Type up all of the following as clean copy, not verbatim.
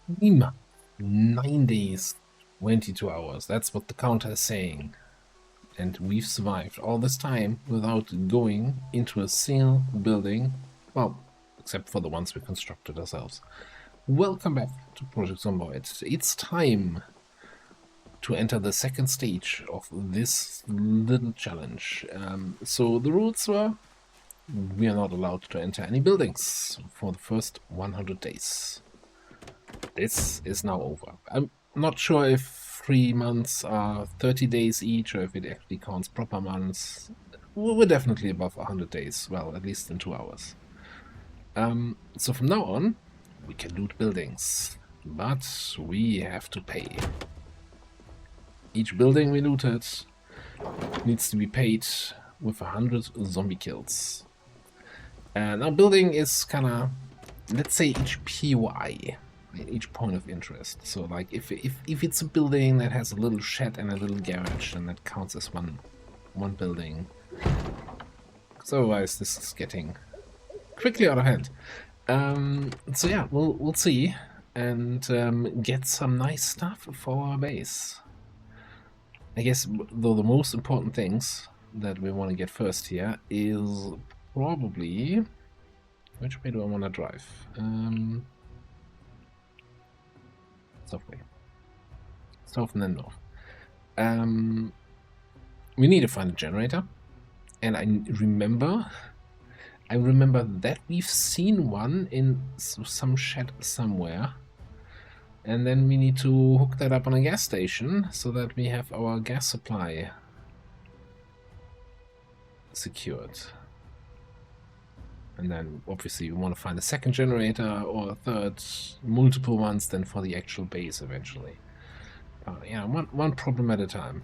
Time. 9 days, 22 hours. That's what the counter is saying. And we've survived all this time without going into a single building. Well, except for the ones we constructed ourselves. Welcome back to Project Zomboid. It's time to enter the second stage of this little challenge. So the rules were we are not allowed to enter any buildings for the first 100 days. This is now over. I'm not sure if 3 months are 30 days each or if it actually counts proper months. We're definitely above 100 days, well, at least in 2 hours. So from now on, we can loot buildings, but we have to pay. Each building we looted needs to be paid with 100 zombie kills. Now building is kinda, let's say each POI, each point of interest. So like if it's a building that has a little shed and a little garage, then that counts as one building. Because otherwise this is getting quickly out of hand. So yeah, we'll see and get some nice stuff for our base. I guess though the most important things that we want to get first here is probably, which way do I want to drive? Southway. South and then north. We need to find a generator, and I remember that we've seen one in some shed somewhere, and then we need to hook that up on a gas station so that we have our gas supply secured. And then obviously we want to find a second generator or a third, multiple ones then for the actual base eventually. Yeah, one problem at a time.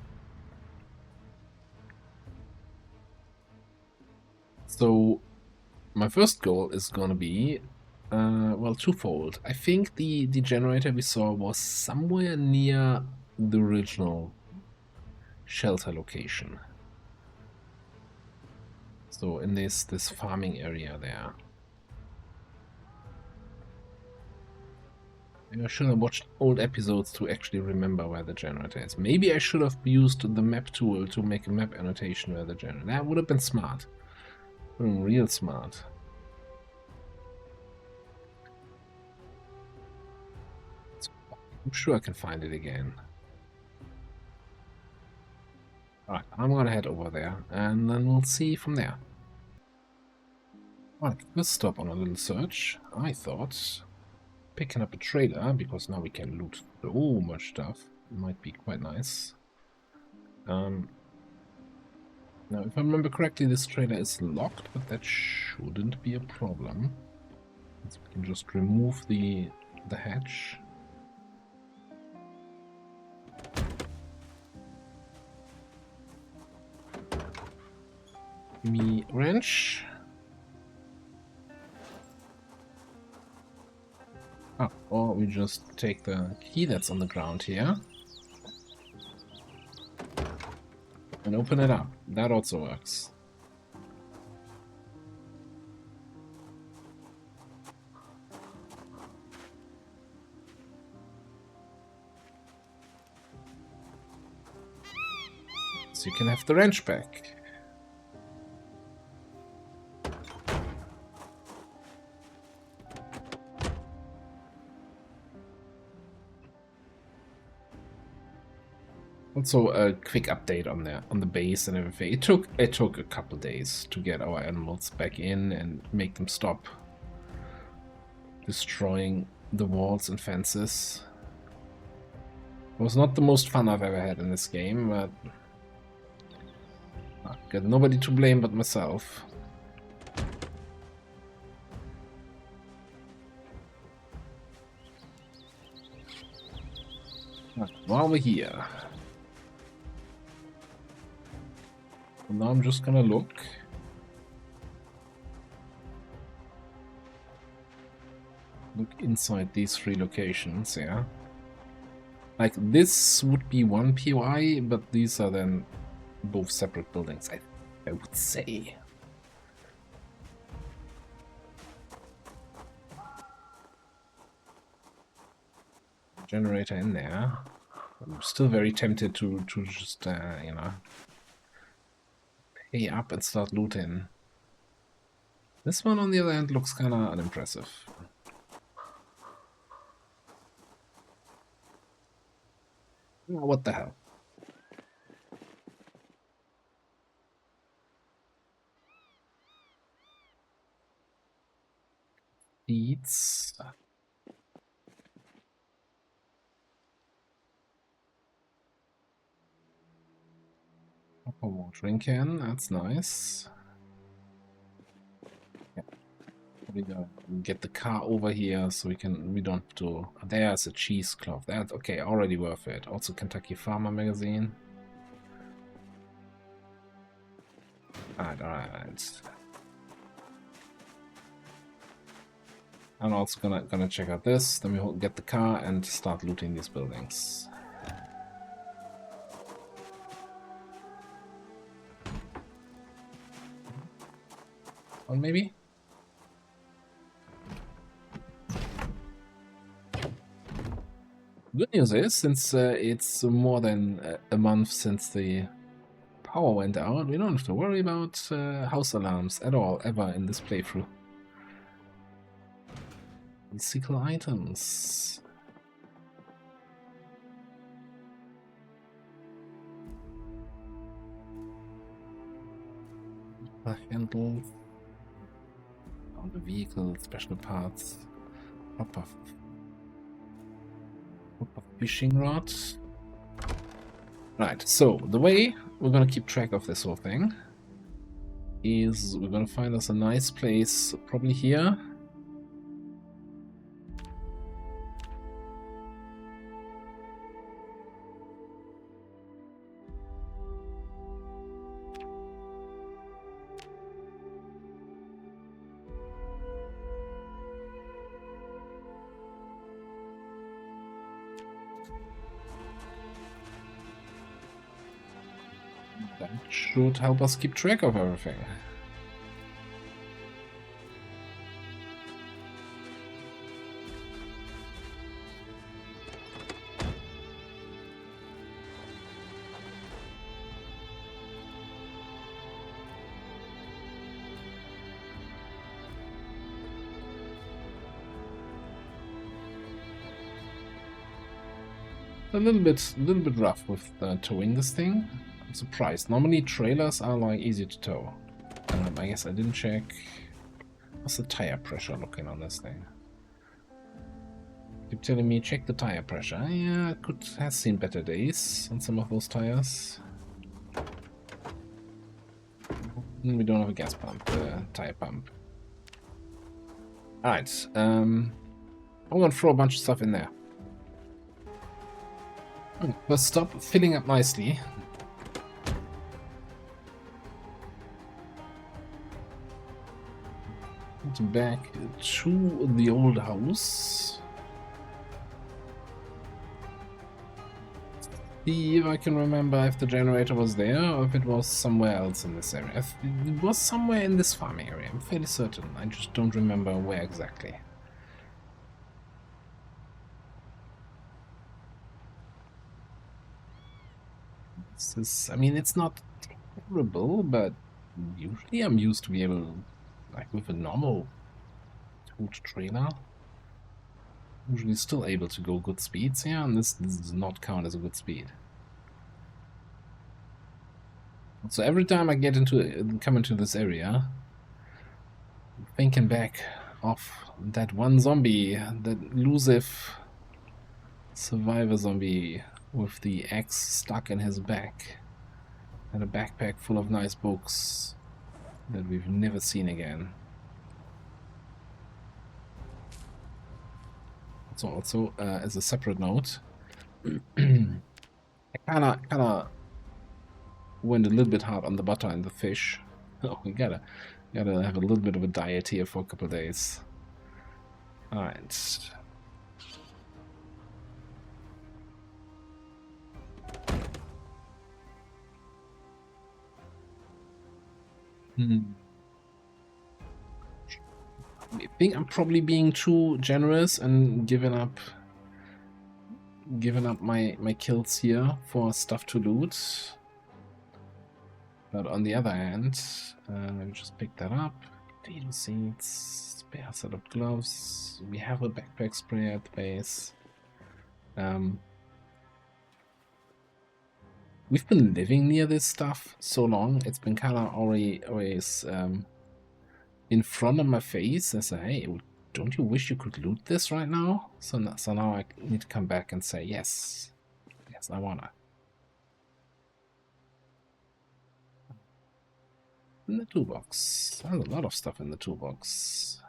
So my first goal is gonna be, well, twofold. I think the generator we saw was somewhere near the original shelter location. So in this farming area there. Maybe I should have watched old episodes to actually remember where the generator is. Maybe I should have used the map tool to make a map annotation where the generator. That would have been smart. Real smart. I'm sure I can find it again. Alright, I'm gonna head over there and then we'll see from there. Alright, let's stop on a little search. I thought picking up a trailer, because now we can loot so much stuff, might be quite nice. Now, if I remember correctly, this trailer is locked, but that shouldn't be a problem. So we can just remove the hatch. Give me wrench. Oh, or we just take the key that's on the ground here and open it up. That also works. So you can have the wrench back. Also, a quick update on the base and everything. It took a couple days to get our animals back in and make them stop destroying the walls and fences. It was not the most fun I've ever had in this game, but I've got nobody to blame but myself. While we're here, now I'm just gonna look. Look inside these 3 locations, yeah. Like, this would be one POI, but these are then both separate buildings, I would say. generator in there. I'm still very tempted to just, you know, pay up and start looting. This one, on the other hand, looks kind of unimpressive. Oh, what the hell? Eats. A watering can, that's nice. Yeah. We gotta get the car over here so we don't have to. There's a cheesecloth. That's okay, already worth it. Also Kentucky Farmer magazine. Alright. I'm also gonna check out this, then we'll get the car and start looting these buildings. Or maybe? Good news is, since it's more than a month since the power went out, we don't have to worry about house alarms at all, ever in this playthrough. Mystical items. A handle. On the vehicle, special parts. Proper fishing rod. Right, so the way we're gonna keep track of this whole thing is we're gonna find us a nice place, probably here. That should help us keep track of everything. A little bit rough with towing this thing. I'm surprised. Normally trailers are like easy to tow. I guess I didn't check. What's the tire pressure looking on this thing? Keep telling me check the tire pressure. Yeah, has seen better days on some of those tires. We don't have a gas pump, tire pump. Alright, I'm gonna throw a bunch of stuff in there. But stop filling up nicely. Back to the old house. See if I can remember if the generator was there or if it was somewhere else in this area. It was somewhere in this farm area, I'm fairly certain. I just don't remember where exactly. This is, I mean, it's not terrible, but usually I'm used to be able, like with a normal towed trailer, usually still able to go good speeds here, and this does not count as a good speed. So every time I come into this area, I'm thinking back of that one zombie, that elusive survivor zombie with the axe stuck in his back and a backpack full of nice books that we've never seen again. So also, as a separate note, I kinda went a little bit hard on the butter and the fish. Oh, we gotta have a little bit of a diet here for a couple of days. Alright. I think I'm probably being too generous and giving up given up my kills here for stuff to loot. But on the other hand, let me just pick that up. Potato seeds, spare set of gloves. We have a backpack spray at the base. We've been living near this stuff so long, it's been kind of always in front of my face and say, hey, don't you wish you could loot this right now? So now I need to come back and say, yes, I wanna. In the toolbox. There's a lot of stuff in the toolbox.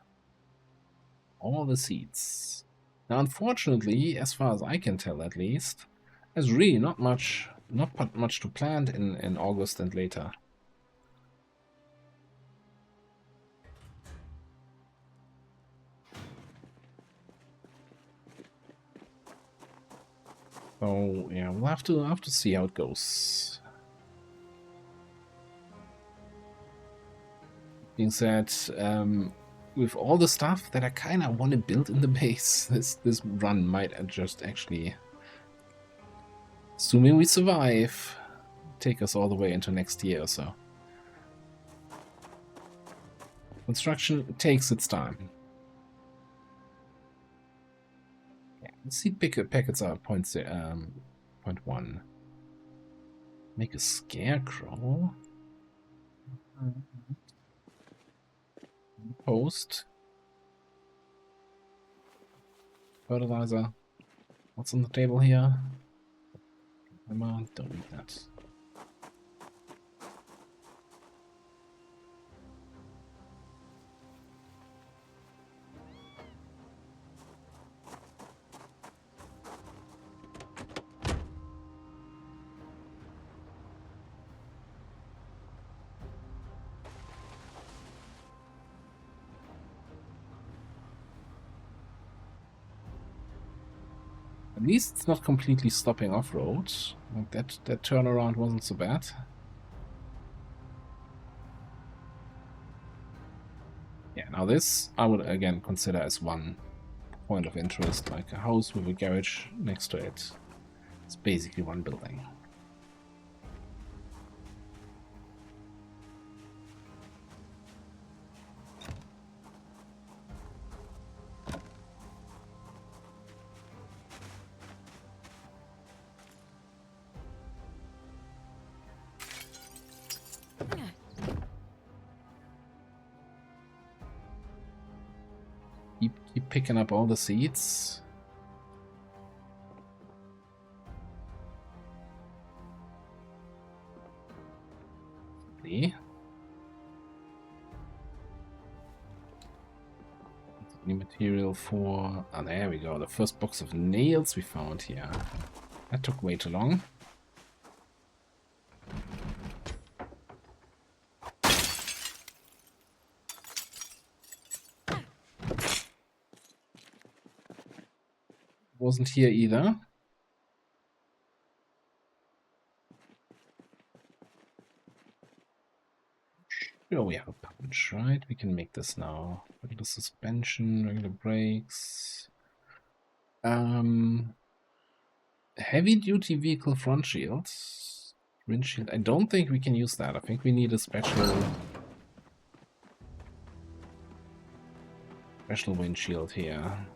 All the seeds. Now, unfortunately, as far as I can tell at least, there's really not much to plant in August and later. So yeah, we'll have to see how it goes. Being said, with all the stuff that I kind of want to build in the base, this run might just actually, assuming we survive, take us all the way into next year or so. Construction takes its time. Yeah, seed packets are 0.1. Make a scarecrow. Post. Fertilizer. What's on the table here? Hammer. Don't need that. At least it's not completely stopping off-road. Like that turnaround wasn't so bad. Yeah, now this I would again consider as one point of interest, like a house with a garage next to it. It's basically one building. Keep picking up all the seeds. New material for... Oh, there we go. The first box of nails we found here. That took way too long. Wasn't here either. Oh, we have a punch, right? We can make this now. Regular suspension, regular brakes. Heavy duty vehicle front shields. Windshield. I don't think we can use that. I think we need a special windshield here.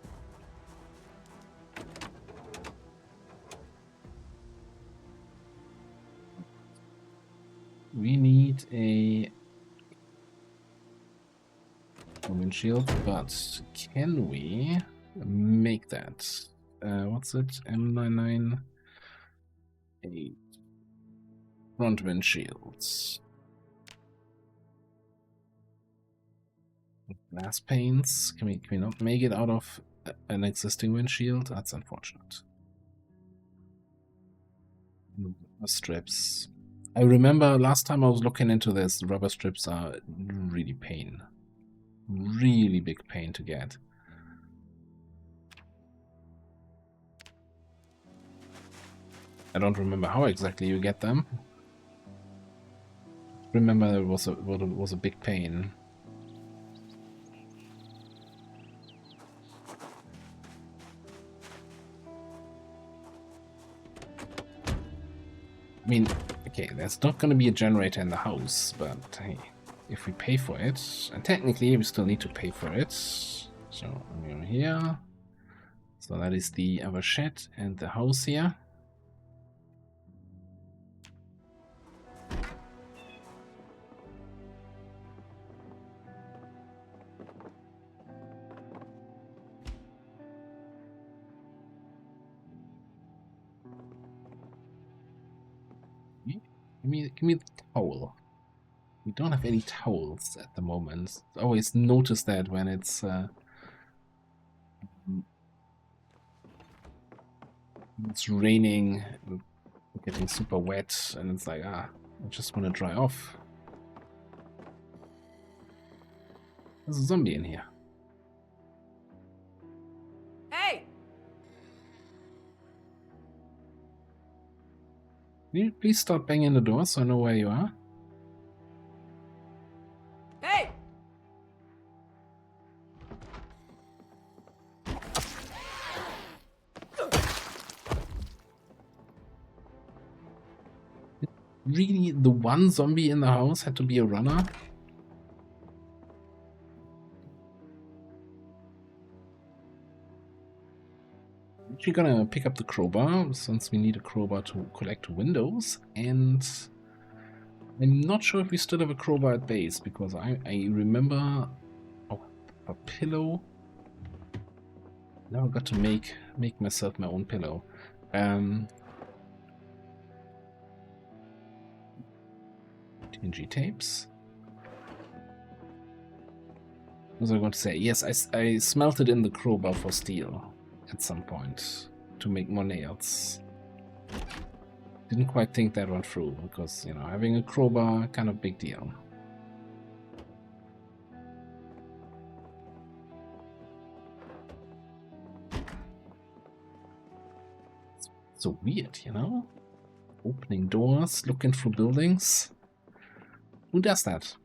We need a windshield, but can we make that? What's it? M998 front windshields. Glass panes. Can we not make it out of an existing windshield? That's unfortunate. Strips. I remember last time I was looking into this, the rubber strips are really pain. Really big pain to get. I don't remember how exactly you get them. Remember it was a big pain. I mean, okay, there's not going to be a generator in the house, but hey, if we pay for it, and technically we still need to pay for it. So we're here. So that is the other shed and the house here. Give me the towel. We don't have any towels at the moment. I always notice that when it's raining, getting super wet, and it's like, I just want to dry off. There's a zombie in here. Hey! Can you please stop banging the door so I know where you are? Hey! Really, the one zombie in the house had to be a runner? I'm actually gonna pick up the crowbar, since we need a crowbar to collect windows, and I'm not sure if we still have a crowbar at base, because I remember... Oh, a pillow. Now I got to make myself my own pillow. TNG tapes. What was I going to say? Yes, I smelted in the crowbar for steel at some point to make more nails. Didn't quite think that one through because, you know, having a crowbar, kind of big deal. So weird, you know? Opening doors, looking through buildings. Who does that?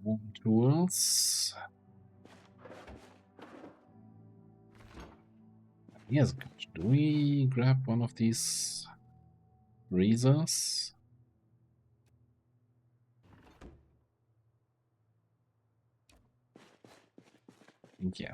Warm tools. Yes, do we grab one of these razors? Yeah.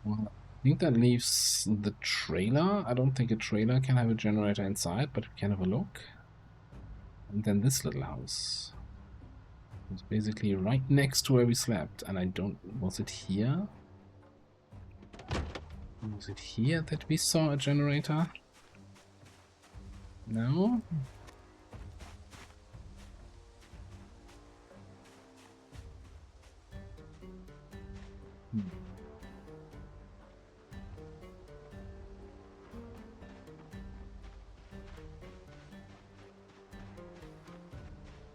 Well, I think that leaves the trailer. I don't think a trailer can have a generator inside, but we can have a look. And then this little house. It's basically right next to where we slept. And I don't... Was it here? Was it here that we saw a generator? No?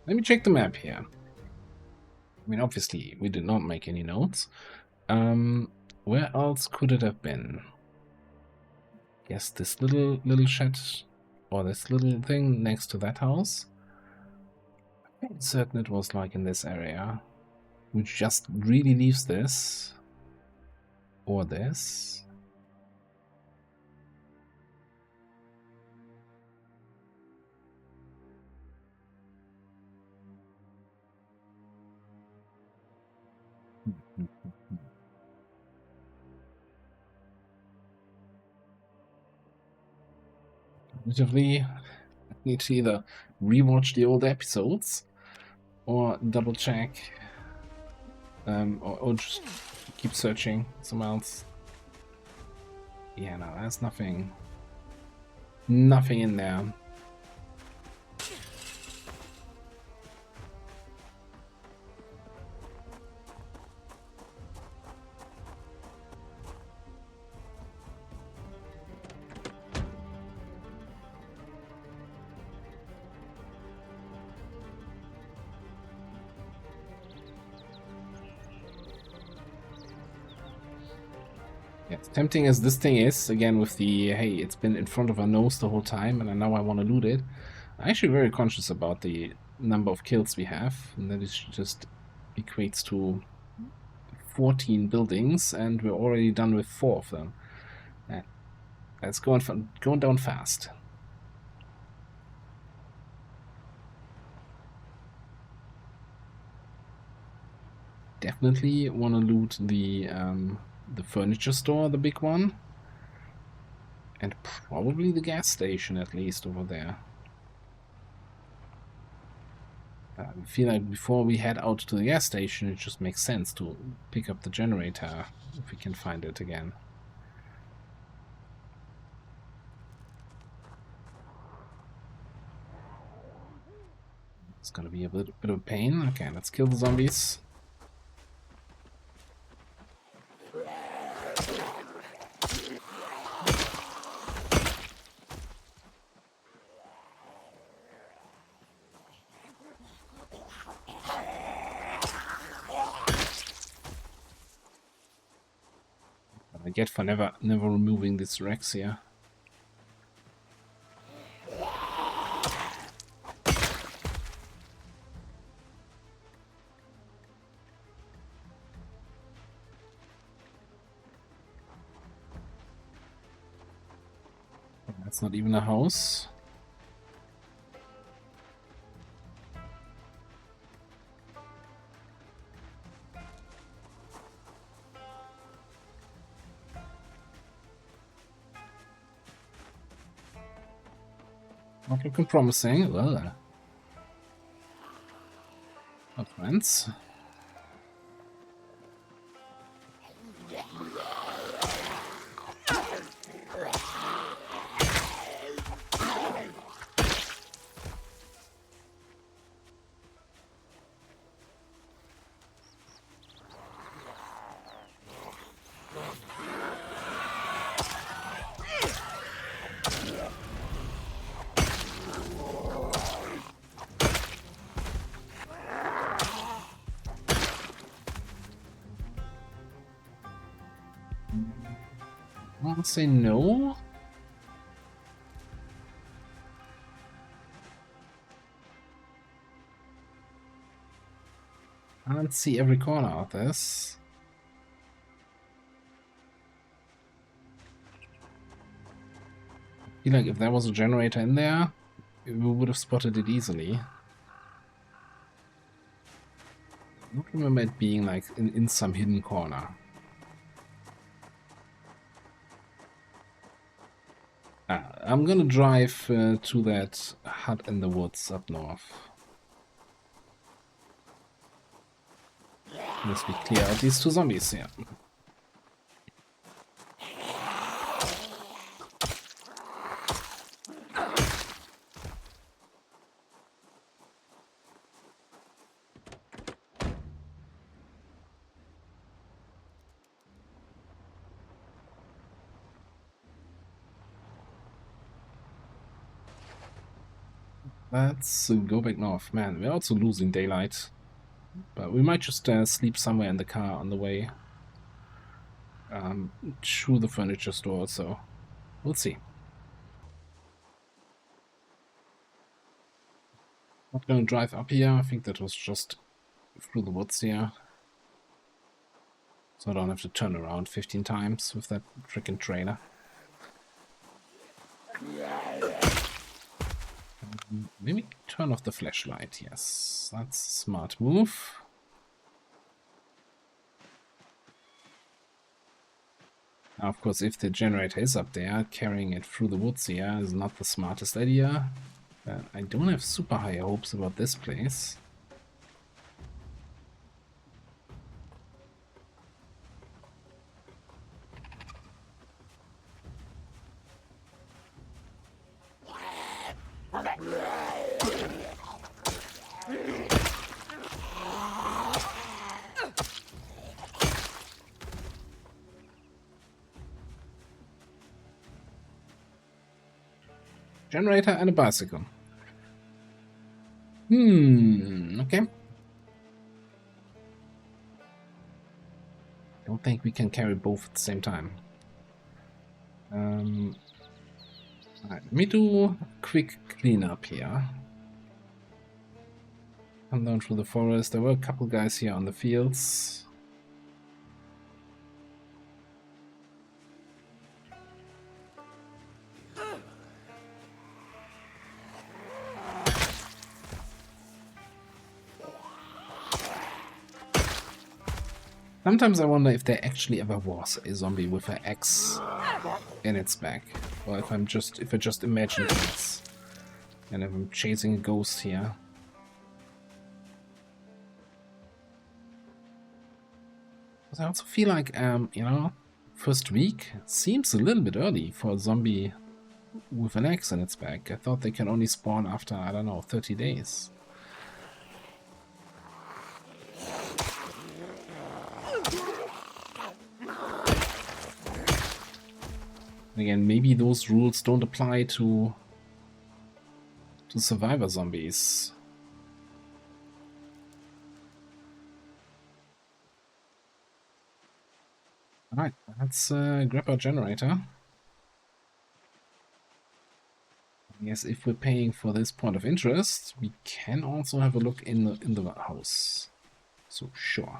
Let me check the map here. I mean, obviously, we did not make any notes. Where else could it have been? Guess this little shed, or this little thing next to that house. I'm certain it was like in this area, which just really leaves this, or this. Alternatively, I need to either rewatch the old episodes or double check, or just keep searching somewhere else. Yeah, no, there's nothing in there. Yeah, as tempting as this thing is, again with the, hey, it's been in front of our nose the whole time and now I want to loot it. I'm actually very conscious about the number of kills we have, and that is just equates to 14 buildings, and we're already done with 4 of them. That's going down fast. Definitely want to loot the furniture store, the big one, and probably the gas station at least over there. I feel like before we head out to the gas station, it just makes sense to pick up the generator if we can find it again. It's gonna be a bit of a pain. Okay, let's kill the zombies. I get for never removing this Rex here. That's not even a house. Not looking promising. Well, not friends. I'll say no. I can't see every corner of this. I feel like if there was a generator in there, we would have spotted it easily. I don't remember it being like in some hidden corner. I'm gonna drive to that hut in the woods up north. Unless we clear out these 2 zombies here. Let's go back north. Man, we're also losing daylight. But we might just sleep somewhere in the car on the way through the furniture store, so we'll see. Not gonna drive up here. I think that was just through the woods here. So I don't have to turn around 15 times with that freaking trailer. Maybe turn off the flashlight. Yes, that's a smart move. Now, of course, if the generator is up there, carrying it through the woods here is not the smartest idea. But I don't have super high hopes about this place. Generator and a bicycle. Okay. Don't think we can carry both at the same time. Alright, let me do a quick cleanup here. Come down through the forest. There were a couple guys here on the fields. Sometimes I wonder if there actually ever was a zombie with an axe in its back, or if I just imagine things, and if I'm chasing a ghost here. But I also feel like, you know, first week seems a little bit early for a zombie with an axe in its back. I thought they can only spawn after, I don't know, 30 days. Again, maybe those rules don't apply to survivor zombies. Alright, let's grab our generator. I guess if we're paying for this point of interest, we can also have a look in the house. So sure.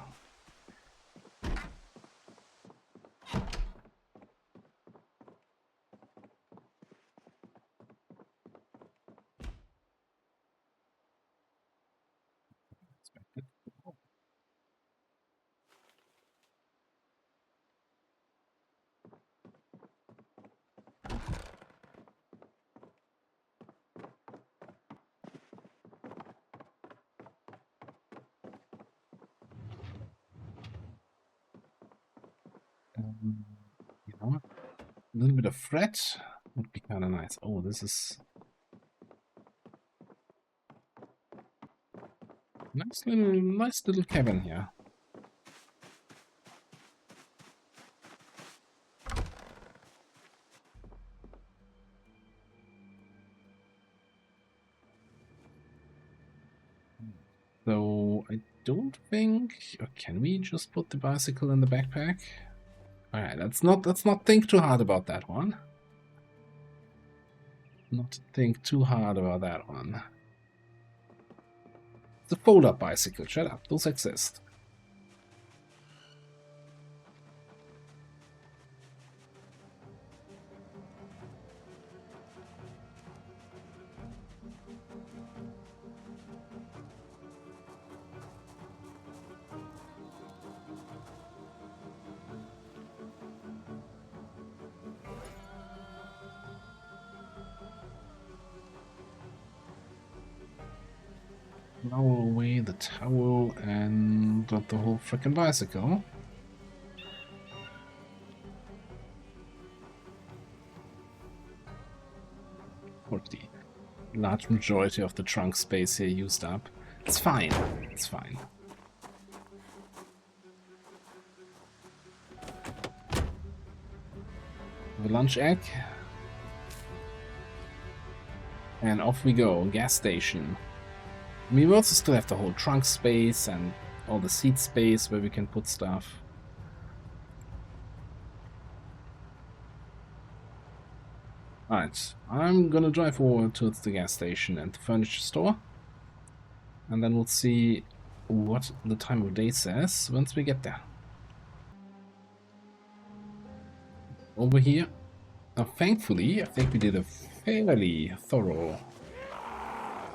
You know, a little bit of threat would be kind of nice. Oh, this is nice little cabin here. So I don't think, or can we just put the bicycle in the backpack? All right, let's not think too hard about that one. Not think too hard about that one. It's a fold-up bicycle. Shut up. Those exist. Lower away the towel and the whole frickin' bicycle. Or the large majority of the trunk space here used up. It's fine. It's fine. The lunch egg. And off we go. Gas station. I mean, we also still have the whole trunk space and all the seat space where we can put stuff. Alright, I'm gonna drive over towards the gas station and the furniture store. And then we'll see what the time of day says once we get there. Over here. Now, thankfully, I think we did a fairly thorough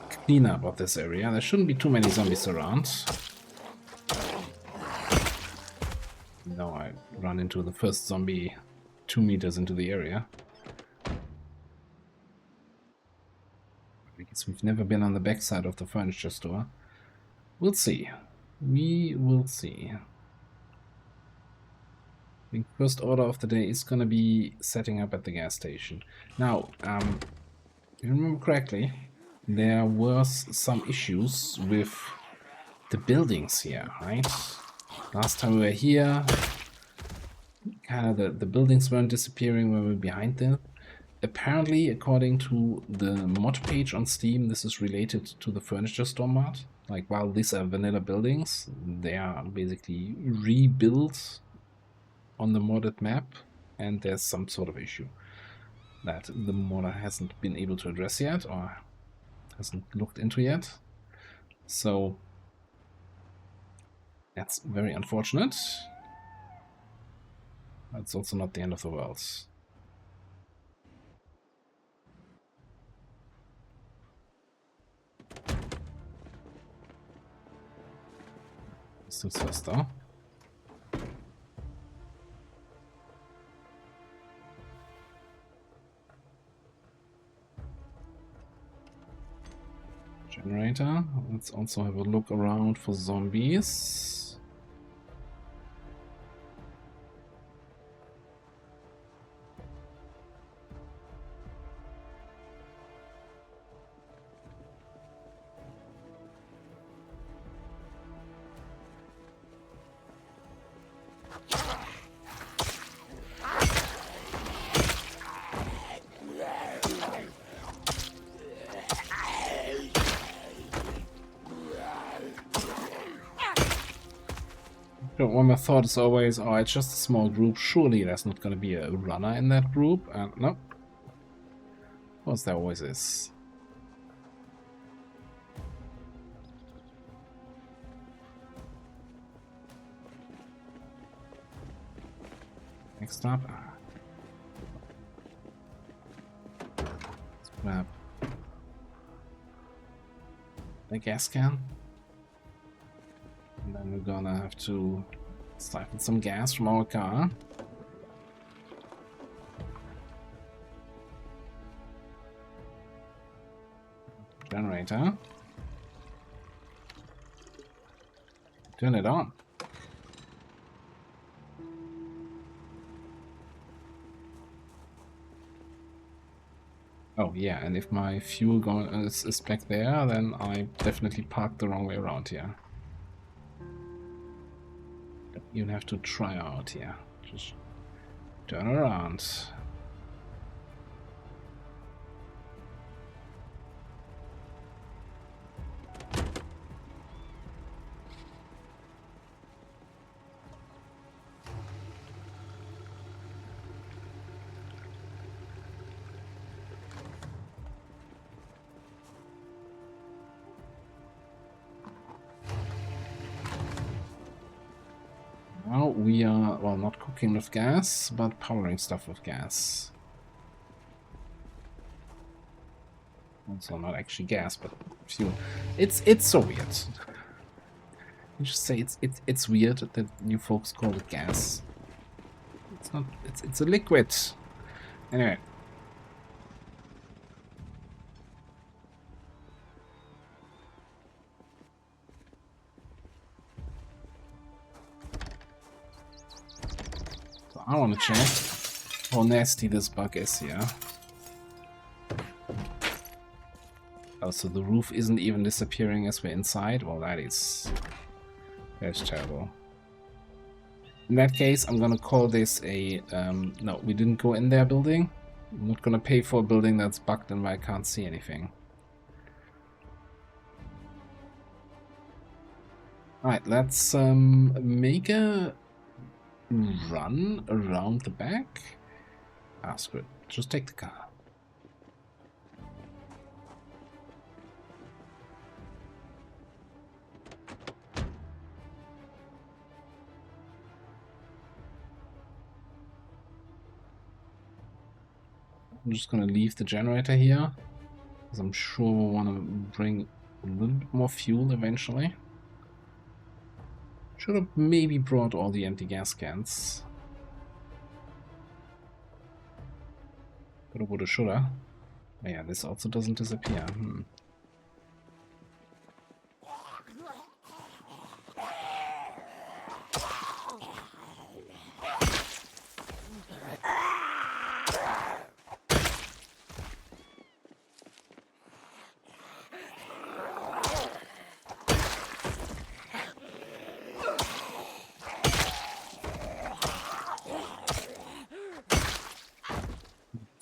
cleanup of this area. There shouldn't be too many zombies around. Now I run into the first zombie 2 meters into the area. I guess we've never been on the backside of the furniture store. We'll see. We will see. I think first order of the day is going to be setting up at the gas station. Now, if you remember correctly, there was some issues with the buildings here, right? Last time we were here, kind of the buildings weren't disappearing when we were behind them. Apparently, according to the mod page on Steam, this is related to the furniture store mod. Like, while these are vanilla buildings, they are basically rebuilt on the modded map, and there's some sort of issue that the modder hasn't been able to address yet, or hasn't looked into yet. So that's very unfortunate. That's also not the end of the world. Still first though. Generator. Let's also have a look around for zombies. One my thought is always, oh, it's just a small group. Surely there's not going to be a runner in that group. And no. Of course there always is. Next up. Let's grab the gas can. And then we're gonna have to siphon some gas from our car. Generator. Turn it on. Oh yeah, and if my fuel is back there, then I definitely parked the wrong way around here. Don't even have to try out here. Just turn around. Now we are, well, not cooking with gas, but powering stuff with gas. Also not actually gas, but fuel. It's so weird. You just say it's weird that you folks call it gas. It's not. It's a liquid. Anyway. So I want to check how nasty this bug is here. Oh, so the roof isn't even disappearing as we're inside? Well, that's terrible. In that case, I'm gonna call this a, no, we didn't go in there building. I'm not gonna pay for a building that's bugged and where I can't see anything. Alright, let's make a run around the back. Ah, screw it. Just take the car. I'm just gonna leave the generator here, because I'm sure we'll want to bring a little bit more fuel eventually. Should have maybe brought all the empty gas cans. Coulda, woulda, shoulda. Oh yeah, this also doesn't disappear.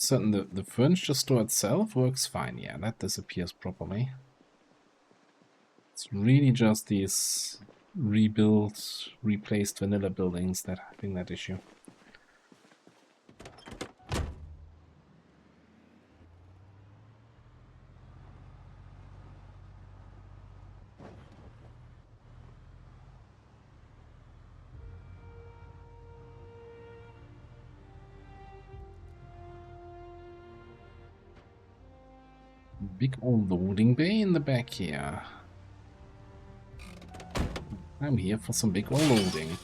certain the furniture store itself works fine. Yeah, that disappears properly. It's really just these rebuilt, replaced vanilla buildings that are having that issue. Big old loading bay in the back here. I'm here for some big old loading.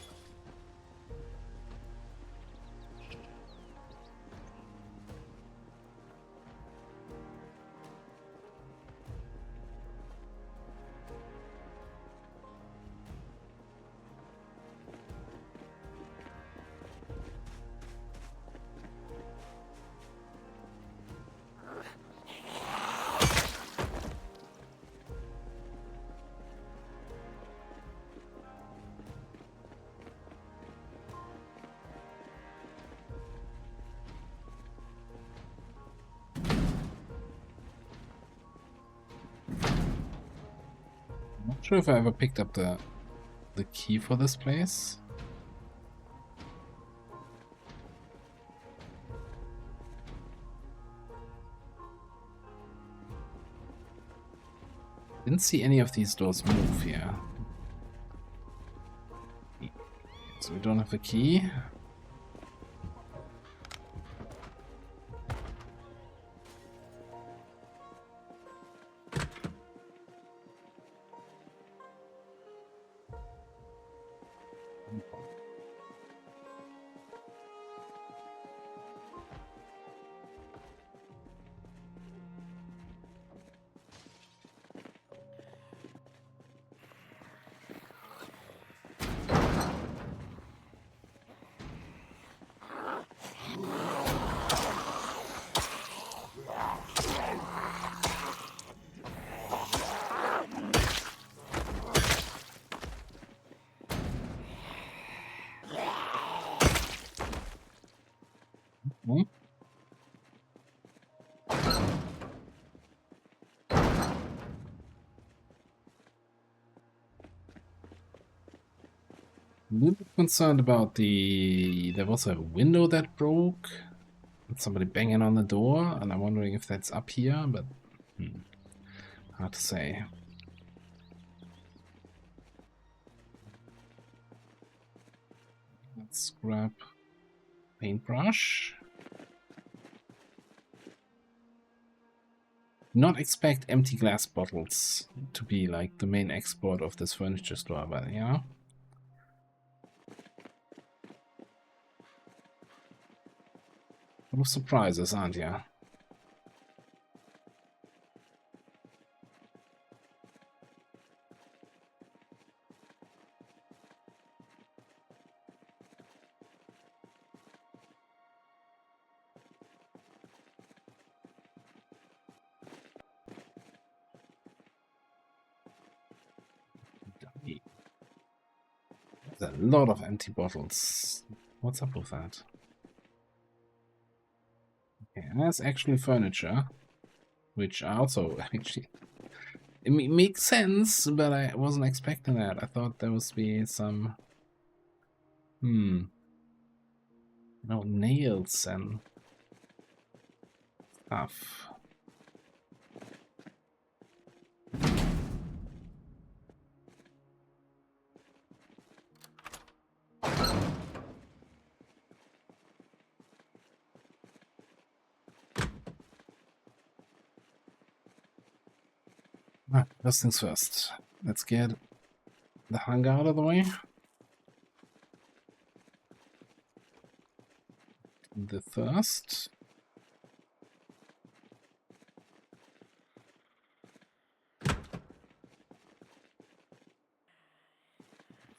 Not sure if I ever picked up the key for this place. Didn't see any of these doors move here. So we don't have the key. Hmm? A little bit concerned about there was a window that broke. And somebody banging on the door, and I'm wondering if that's up here, but hard to say. Let's grab paintbrush. Not expect empty glass bottles to be like the main export of this furniture store, but you know. Full of surprises, aren't you? There's a lot of empty bottles. What's up with that? Okay, that's actually furniture, which I also actually it makes sense, but I wasn't expecting that. I thought there was be some no nails and stuff. First things first. Let's get the hunger out of the way. The thirst.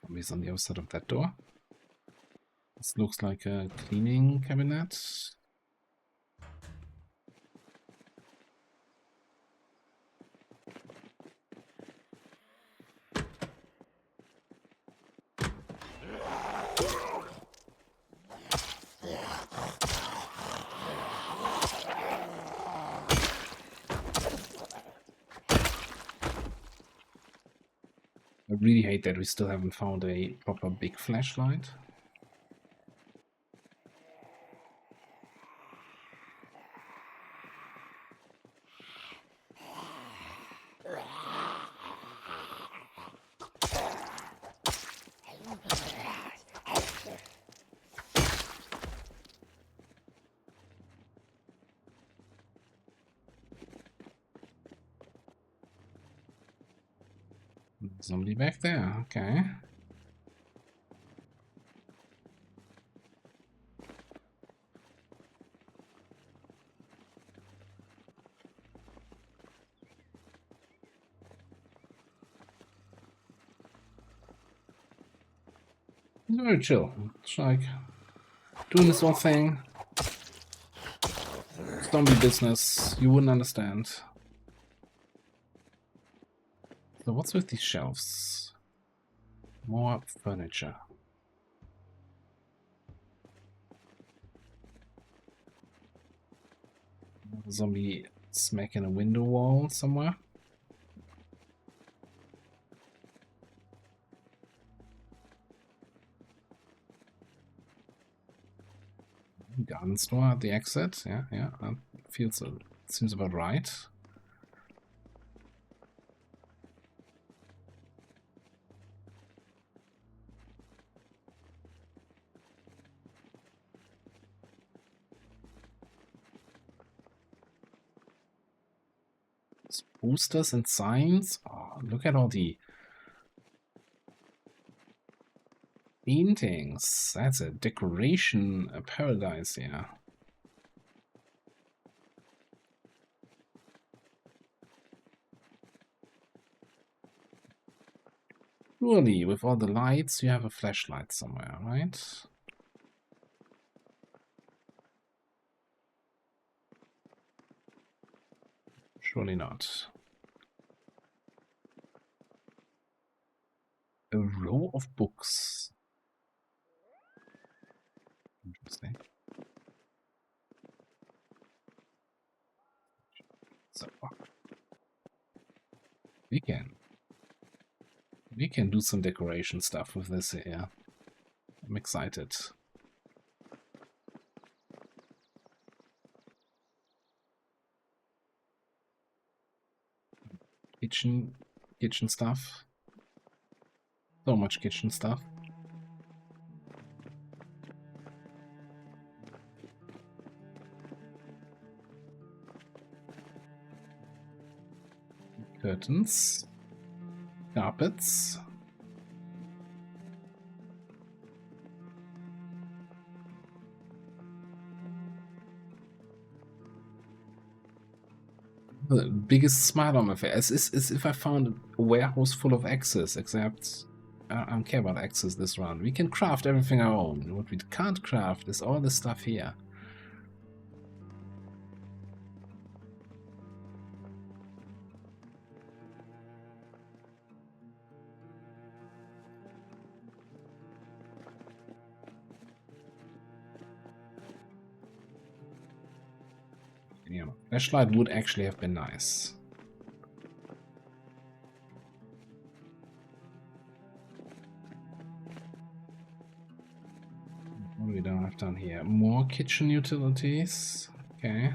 Zombies on the other side of that door. This looks like a cleaning cabinet. I really hate that we still haven't found a proper big flashlight. Somebody back there, okay. He's very chill. It's like doing his own thing. Zombie business, you wouldn't understand. So what's with these shelves? More furniture. Zombie smacking a window wall somewhere. Gun store at the exit. Yeah, that feels seems about right. Boosters and signs. Oh, look at all the paintings. That's a decoration paradise here. Surely, with all the lights, you have a flashlight somewhere, right? Surely not. A row of books. Interesting. So we can do some decoration stuff with this here. I'm excited. Kitchen stuff. So much kitchen stuff. Curtains. Carpets. The biggest smile on my face is if I found a warehouse full of axes, except I don't care about axes this round. We can craft everything our own. What we can't craft is all this stuff here. You know, flashlight would actually have been nice. What do we don't have down here? More kitchen utilities. Okay.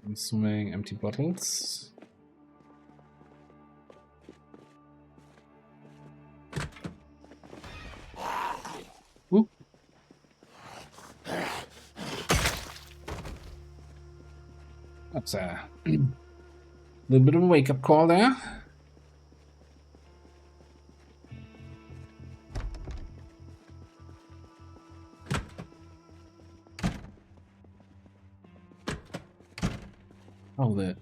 Consuming empty bottles. Ooh. That's a little bit of a wake-up call there. Oh, the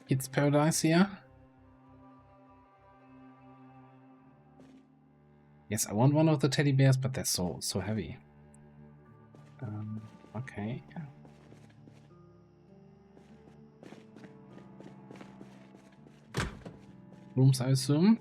kids' paradise here. Yes, I want one of the teddy bears, but they're so heavy. Okay. Rooms, I assume.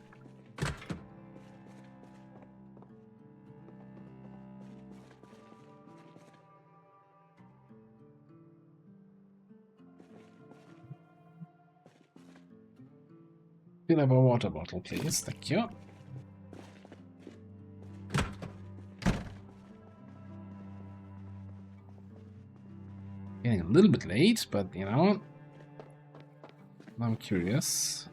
Fill up a water bottle, please. Thank you. Getting a little bit late, but you know, I'm curious.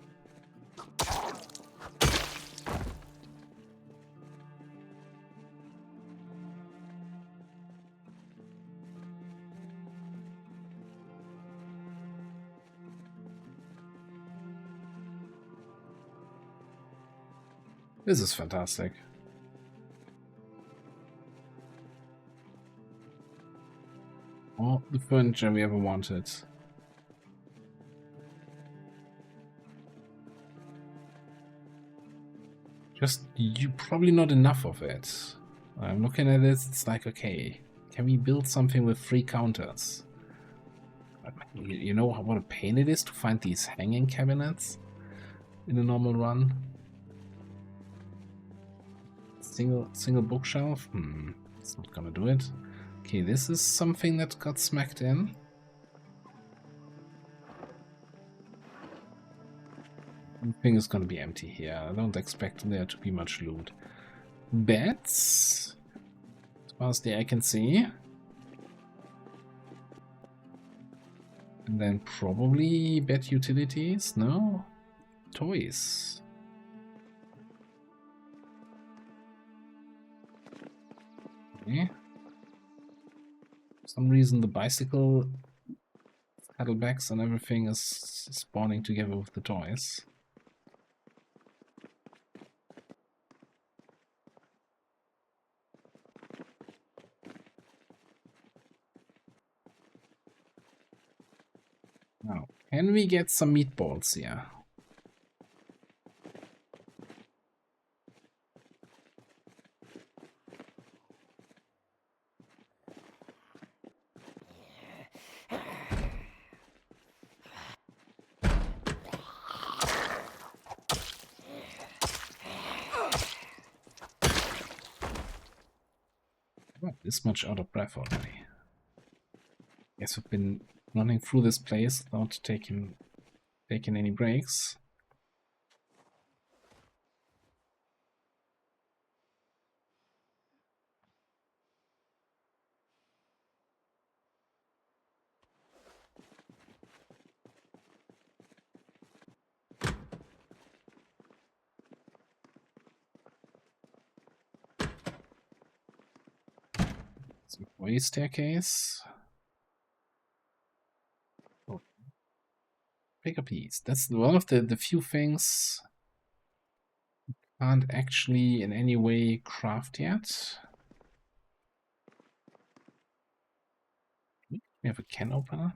This is fantastic. All the furniture we ever wanted. Just probably not enough of it. I'm looking at this, it's like, okay, can we build something with 3 counters? You know what a pain it is to find these hanging cabinets in a normal run? Single bookshelf? It's not gonna do it. Okay, this is something that got smacked in. Everything is gonna be empty here. I don't expect there to be much loot. Beds, as far as the eye can see. And then probably bed utilities, no? Toys. Okay. For some reason the bicycle saddlebags and everything is spawning together with the toys. Now, can we get some meatballs here? This much out of breath already. Guess we've been running through this place without taking any breaks. Way staircase. Oh. Pick a piece. That's one of the few things can't actually in any way craft yet. We have a can opener.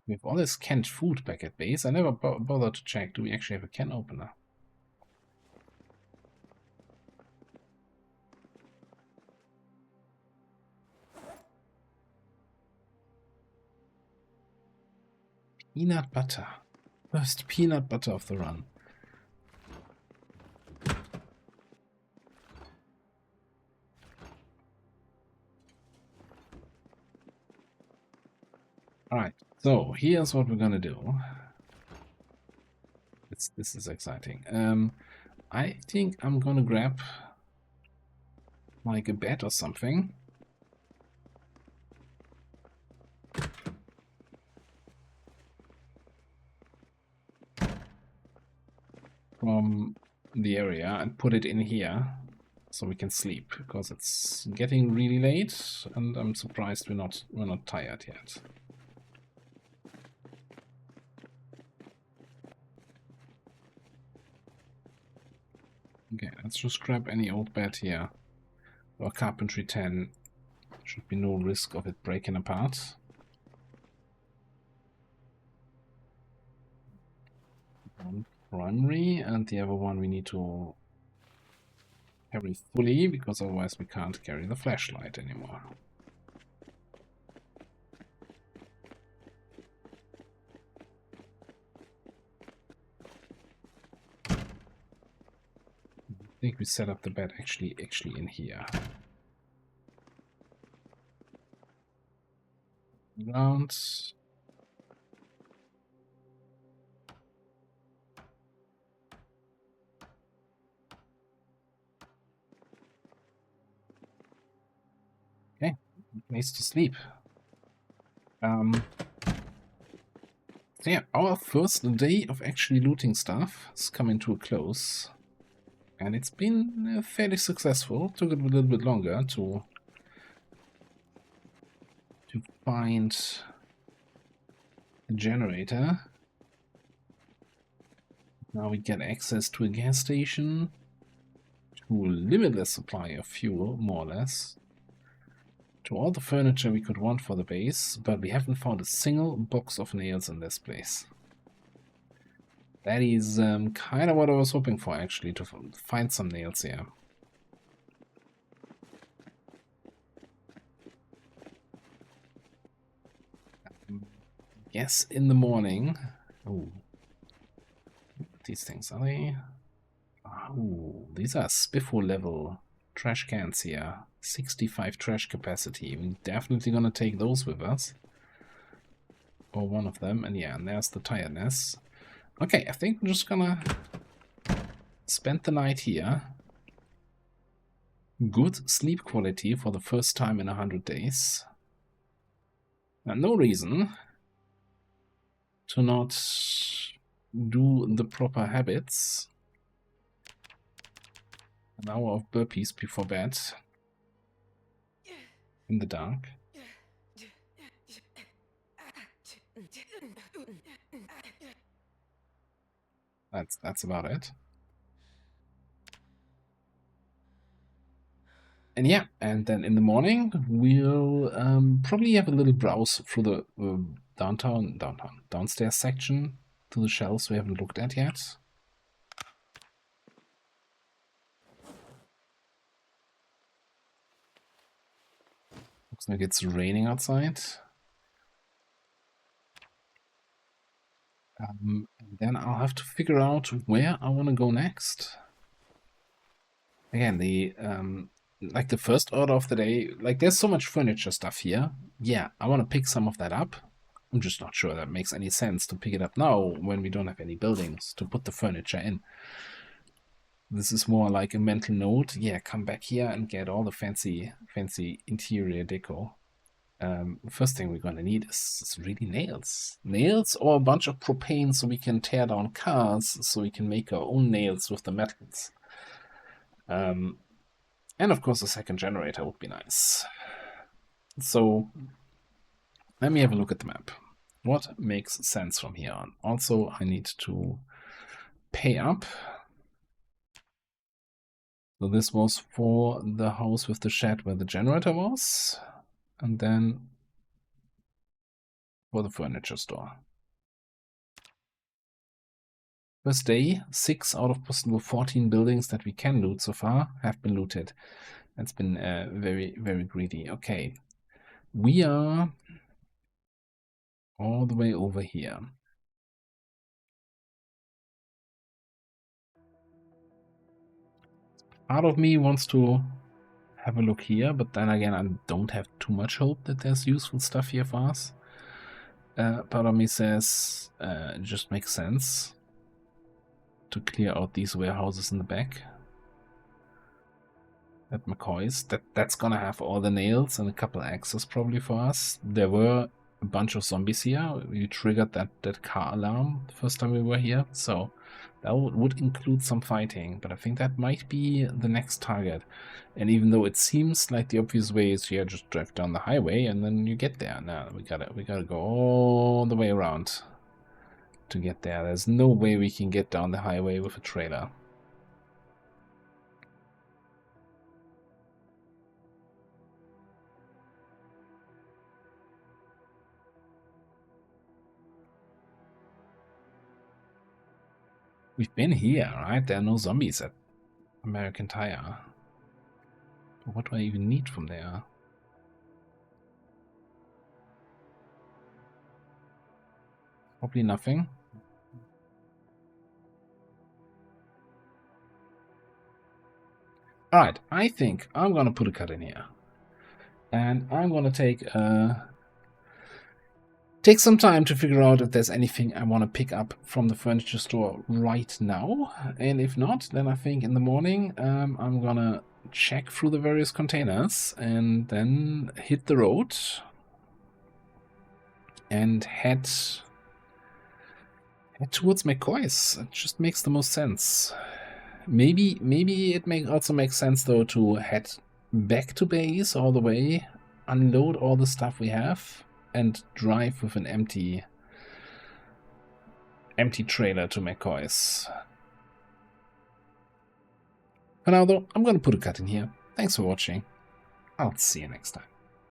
We have all this canned food back at base. I never bothered to check. Do we actually have a can opener? Peanut butter. First peanut butter of the run. Alright, so here's what we're gonna do. This is exciting. I think I'm gonna grab like a bed or something. From the area and put it in here so we can sleep, because it's getting really late and I'm surprised we're not tired yet. Okay, let's just grab any old bed here. Or carpentry 10. Should be no risk of it breaking apart. One primary, and the other one we need to carry fully, because otherwise we can't carry the flashlight anymore. I think we set up the bed actually in here. Ground. place to sleep. So yeah, our first day of actually looting stuff is coming to a close. And it's been fairly successful. Took it a little bit longer to find the generator. Now we get access to a gas station, to a limitless supply of fuel, more or less, to all the furniture we could want for the base, but we haven't found a single box of nails in this place. That is kind of what I was hoping for, actually, to find some nails here. Yes, in the morning. Oh, these things, are they? Oh, these are Spiffo level trash cans here. 65 trash capacity. We're definitely gonna take those with us. Or one of them. And yeah, and there's the tiredness. Okay, I think I'm just gonna spend the night here. Good sleep quality for the first time in 100 days. And no reason to not do the proper habits. An hour of burpees before bed. In the dark. That's about it. And yeah, and then in the morning we'll probably have a little browse through the downstairs section to the shelves we haven't looked at yet. Looks like it's raining outside. And then I'll have to figure out where I want to go next. Again, the like the first order of the day, like there's so much furniture stuff here. Yeah, I want to pick some of that up. I'm just not sure that makes any sense to pick it up now when we don't have any buildings to put the furniture in. This is more like a mental note. Yeah, come back here and get all the fancy interior deco. First thing we're gonna need is really nails. Nails or a bunch of propane so we can tear down cars, so we can make our own nails with the metals. And of course a second generator would be nice. So let me have a look at the map. What makes sense from here on? Also, I need to pay up. So this was for the house with the shed where the generator was. And then for the furniture store. First day, 6 out of possible 14 buildings that we can loot so far have been looted. That's been very, very greedy. Okay, we are all the way over here. Part of me wants to have a look here, but then again, I don't have too much hope that there's useful stuff here for us. Part of me says it just makes sense to clear out these warehouses in the back. At McCoy's. That's gonna have all the nails and a couple axes probably for us. There were a bunch of zombies here. We triggered that car alarm the first time we were here, so that would include some fighting, but I think that might be the next target. And even though it seems like the obvious way is here, just drive down the highway and then you get there. Now we gotta go all the way around to get there. There's no way we can get down the highway with a trailer. We've been here, right? There are no zombies at American Tire. But what do I even need from there? Probably nothing. Alright, I think I'm gonna put a cut in here. And I'm gonna take some time to figure out if there's anything I want to pick up from the furniture store right now. And if not, then I think in the morning I'm gonna check through the various containers, and then hit the road and head towards McCoy's. It just makes the most sense. Maybe it also makes sense though to head back to base all the way, unload all the stuff we have, and drive with an empty trailer to McCoy's. For now though, I'm gonna put a cut in here. Thanks for watching. I'll see you next time.